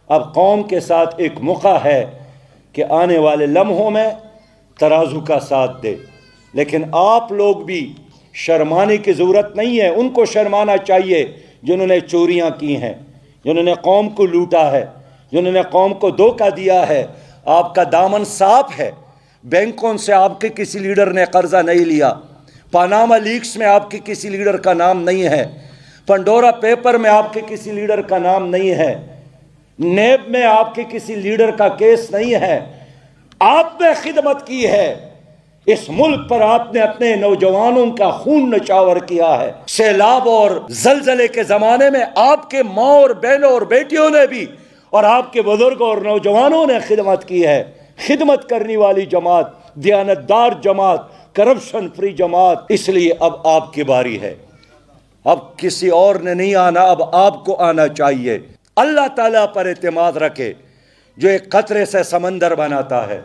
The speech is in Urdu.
اب قوم کے ساتھ ایک موقع ہے کہ آنے والے لمحوں میں ترازو کا ساتھ دے، لیکن آپ لوگ بھی شرمانے کی ضرورت نہیں ہے۔ ان کو شرمانا چاہیے جنہوں نے چوریاں کی ہیں، جنہوں نے قوم کو لوٹا ہے، جنہوں نے قوم کو دھوکہ دیا ہے۔ آپ کا دامن صاف ہے، بینکوں سے آپ کے کسی لیڈر نے قرضہ نہیں لیا، پاناما لیکس میں آپ کے کسی لیڈر کا نام نہیں ہے، پنڈورا پیپر میں آپ کے کسی لیڈر کا نام نہیں ہے، نیب میں آپ کے کسی لیڈر کا کیس نہیں ہے۔ آپ نے خدمت کی ہے، اس ملک پر آپ نے اپنے نوجوانوں کا خون نچاور کیا ہے۔ سیلاب اور زلزلے کے زمانے میں آپ کے ماں اور بہنوں اور بیٹیوں نے بھی، اور آپ کے بزرگوں اور نوجوانوں نے خدمت کی ہے۔ خدمت کرنے والی جماعت، دیانتدار جماعت، کرپشن فری جماعت۔ اس لیے اب آپ کی باری ہے، اب کسی اور نے نہیں آنا، اب آپ کو آنا چاہیے۔ اللہ تعالیٰ پر اعتماد رکھے جو ایک قطرے سے سمندر بناتا ہے۔